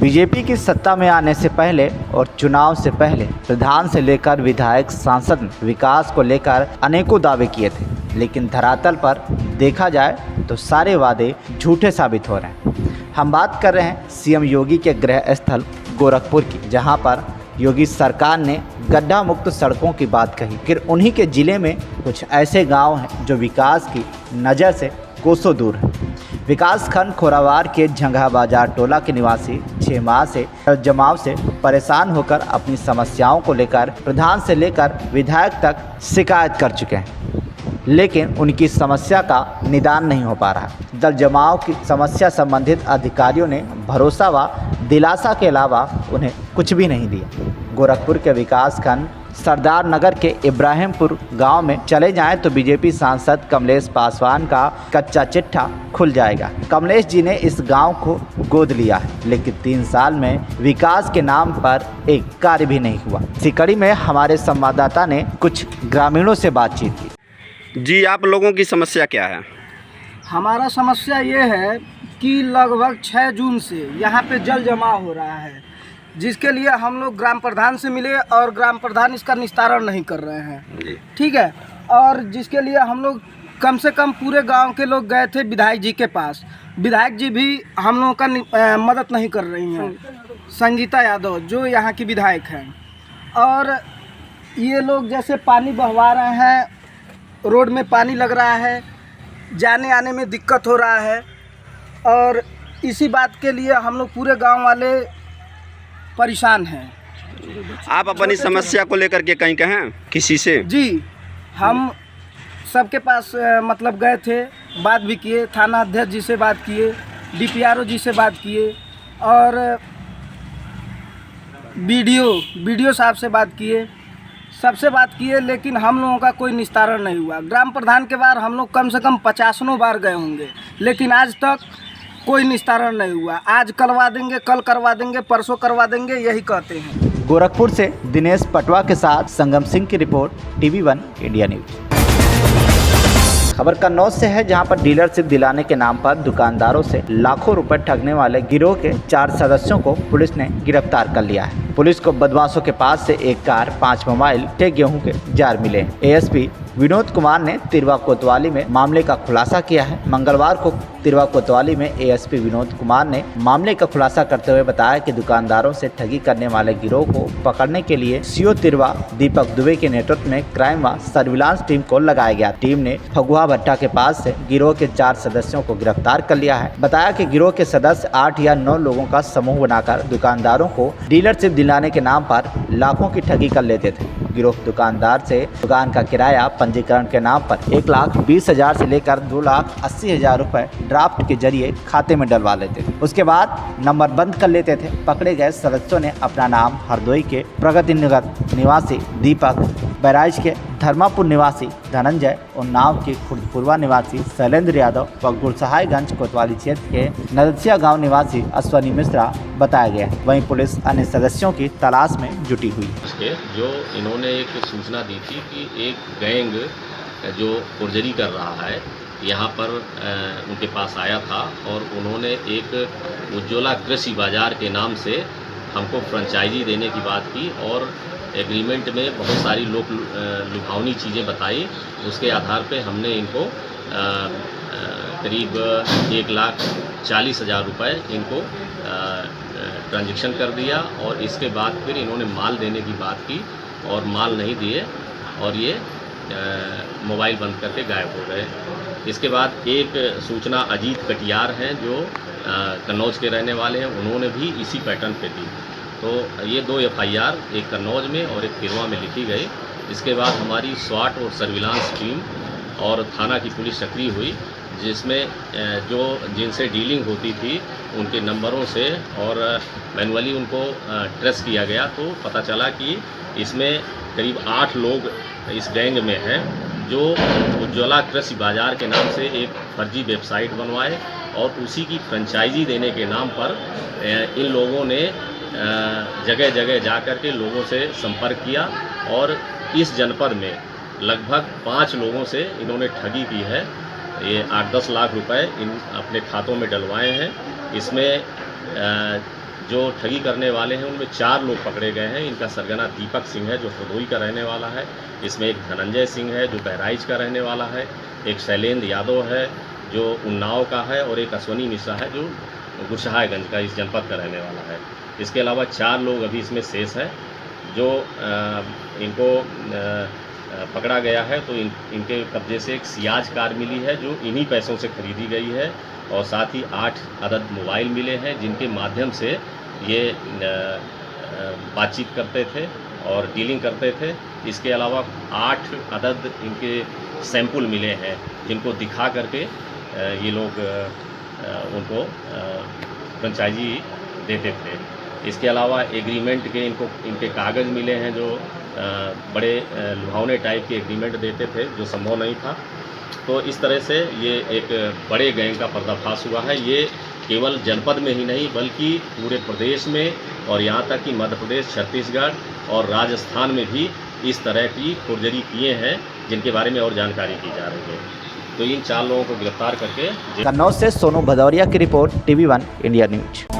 BJP की सत्ता में आने से पहले और चुनाव से पहले प्रधान से लेकर विधायक सांसद ने विकास को लेकर अनेकों दावे किए थे, लेकिन धरातल पर देखा जाए तो सारे वादे झूठे साबित हो रहे हैं। हम बात कर रहे हैं सीएम योगी के गृह स्थल गोरखपुर की, जहां पर योगी सरकार ने गड्ढा मुक्त सड़कों की बात कही। फिर उन्हीं के ज़िले में कुछ ऐसे गांव हैं जो विकास की नज़र से कोसों दूर हैं। विकास खंड खोरावार के झंगा बाजार टोला के निवासी 6 माह से जमाव से परेशान होकर अपनी समस्याओं को लेकर प्रधान से लेकर विधायक तक शिकायत कर चुके हैं, लेकिन उनकी समस्या का निदान नहीं हो पा रहा। दल जमाव की समस्या संबंधित अधिकारियों ने भरोसा व दिलासा के अलावा उन्हें कुछ भी नहीं दिया। गोरखपुर के विकास खंड सरदार नगर के इब्राहिमपुर गांव में चले जाएं तो बीजेपी सांसद कमलेश पासवान का कच्चा चिट्ठा खुल जाएगा। कमलेश जी ने इस गांव को गोद लिया है, लेकिन 3 साल में विकास के नाम पर एक कार्य भी नहीं हुआ। इसी कड़ी में हमारे संवाददाता ने कुछ ग्रामीणों से बातचीत की। जी, आप लोगों की समस्या क्या है? हमारा समस्या ये है कि लगभग 6 जून से यहाँ पे जल जमाव हो रहा है, जिसके लिए हम लोग ग्राम प्रधान से मिले और ग्राम प्रधान इसका निस्तारण नहीं कर रहे हैं। ठीक है, और जिसके लिए हम लोग कम से कम पूरे गांव के लोग गए थे विधायक जी के पास। विधायक जी भी हम लोगों का मदद नहीं कर रही हैं। संगीता यादव जो यहाँ की विधायक हैं, और ये लोग जैसे पानी बहवा रहे हैं, रोड में पानी लग रहा है, जाने आने में दिक्कत हो रहा है, और इसी बात के लिए हम लोग पूरे गांव वाले परेशान हैं। आप अपनी समस्या को लेकर के कहीं कहें किसी से? जी, हम सबके पास मतलब गए थे, बात भी किए, थाना अध्यक्ष जी से बात किए, डीपीआरओ जी से बात किए, और बीडीओ साहब से बात किए, सबसे बात किए, लेकिन हम लोगों का कोई निस्तारण नहीं हुआ। ग्राम प्रधान के बार हम लोग कम से कम 50 बार गए होंगे, लेकिन आज तक कोई निस्तारण नहीं हुआ। आज करवा देंगे, कल करवा देंगे, परसों करवा देंगे, यही कहते हैं। गोरखपुर से दिनेश पटवा के साथ संगम सिंह की रिपोर्ट, TV1 इंडिया न्यूज। खबर कन्नौज से है, जहां पर डीलरशिप दिलाने के नाम पर दुकानदारों से लाखों रुपए ठगने वाले गिरोह के 4 सदस्यों को पुलिस ने गिरफ्तार कर लिया है। पुलिस को बदमाशों के पास से 1 कार, 5 मोबाइल, 6 गेहूं के जार मिले। एएसपी विनोद कुमार ने तिरवा कोतवाली में मामले का खुलासा किया है। मंगलवार को तिरवा कोतवाली में एएसपी विनोद कुमार ने मामले का खुलासा करते हुए बताया कि दुकानदारों से ठगी करने वाले गिरोह को पकड़ने के लिए सीओ तिरवा दीपक दुबे के नेतृत्व में क्राइम व सर्विलांस टीम को लगाया गया। टीम ने फगुआ भट्टा के पास से गिरोह के 4 सदस्यों को गिरफ्तार कर लिया है। बताया कि गिरोह के सदस्य 8 या 9 लोगों का समूह बनाकर दुकानदारों को डीलरशिप दिलाने के नाम पर लाखों की ठगी कर लेते थे। गिरोह दुकानदार से दुकान का किराया, पंजीकरण के नाम पर 1,20,000 से लेकर 2,80,000 रुपए ड्राफ्ट के जरिए खाते में डलवा लेते थे। उसके बाद नंबर बंद कर लेते थे। पकड़े गए सदस्यों ने अपना नाम हरदोई के प्रगति नगर निवासी दीपक, बैराज के धर्मापुर निवासी धनंजय, उन्नाव के खुर्दपुरवा निवासी शैलेंद्र यादव व गुरसहायगंज कोतवाली क्षेत्र के नदसिया गांव निवासी अश्वनी मिश्रा बताया गया। वहीं पुलिस अन्य सदस्यों की तलाश में जुटी हुई। जो इन्होंने एक सूचना दी थी कि एक गैंग जो फोर्जरी कर रहा है यहाँ पर उनके पास आया था, और उन्होंने एक उज्ज्वला कृषि बाजार के नाम से हमको फ्रेंचाइजी देने की बात की, और एग्रीमेंट में बहुत सारी लोग लुभावनी चीज़ें बताई। उसके आधार पे हमने इनको करीब 1,40,000 रुपये इनको ट्रांजैक्शन कर दिया, और इसके बाद फिर इन्होंने माल देने की बात की और माल नहीं दिए, और ये मोबाइल बंद करके गायब हो गए। इसके बाद एक सूचना अजीत कटियार हैं जो कन्नौज के रहने वाले हैं, उन्होंने भी इसी पैटर्न पे दी। तो ये 2 FIR, एक कन्नौज में और एक तिरवा में लिखी गई। इसके बाद हमारी स्वाट और सर्विलांस टीम और थाना की पुलिस सक्रिय हुई, जिसमें जिनसे डीलिंग होती थी उनके नंबरों से और मैनुअली उनको ट्रेस किया गया। तो पता चला कि इसमें करीब 8 लोग इस गैंग में हैं, जो उज्ज्वला कृषि बाजार के नाम से एक फर्जी वेबसाइट बनवाए, और उसी की फ्रेंचाइजी देने के नाम पर इन लोगों ने जगह जगह जा कर के लोगों से संपर्क किया, और इस जनपद में लगभग 5 लोगों से इन्होंने ठगी की है। ये 8-10 लाख रुपए इन अपने खातों में डलवाए हैं। इसमें जो ठगी करने वाले हैं उनमें 4 लोग पकड़े गए हैं। इनका सरगना दीपक सिंह है जो हरदोई का रहने वाला है, इसमें एक धनंजय सिंह है जो बहराइच का रहने वाला है, एक शैलेंद्र यादव है जो उन्नाव का है और एक अश्वनी मिश्रा है जो गुरसहायगंज का इस जनपद का रहने वाला है। इसके अलावा 4 लोग अभी इसमें शेष है जो इनको पकड़ा गया है। तो इनके कब्जे से एक सियाज कार मिली है जो इन्हीं पैसों से खरीदी गई है और साथ ही 8 अदद मोबाइल मिले हैं जिनके माध्यम से ये बातचीत करते थे और डीलिंग करते थे। इसके अलावा 8 अदद इनके सैंपल मिले हैं जिनको दिखा करके ये लोग उनको फ्रेंचाइजी देते थे। इसके अलावा एग्रीमेंट के इनके कागज़ मिले हैं जो बड़े लुभावने टाइप के एग्रीमेंट देते थे जो संभव नहीं था। तो इस तरह से ये एक बड़े गैंग का पर्दाफाश हुआ है। ये केवल जनपद में ही नहीं बल्कि पूरे प्रदेश में और यहाँ तक कि मध्य प्रदेश, छत्तीसगढ़ और राजस्थान में भी इस तरह की फोर्जरी किए हैं जिनके बारे में और जानकारी की जा रही है। तो इन 4 लोगों को गिरफ्तार करके कन्नौज से सोनू भदौरिया की रिपोर्ट, TV1 इंडिया न्यूज।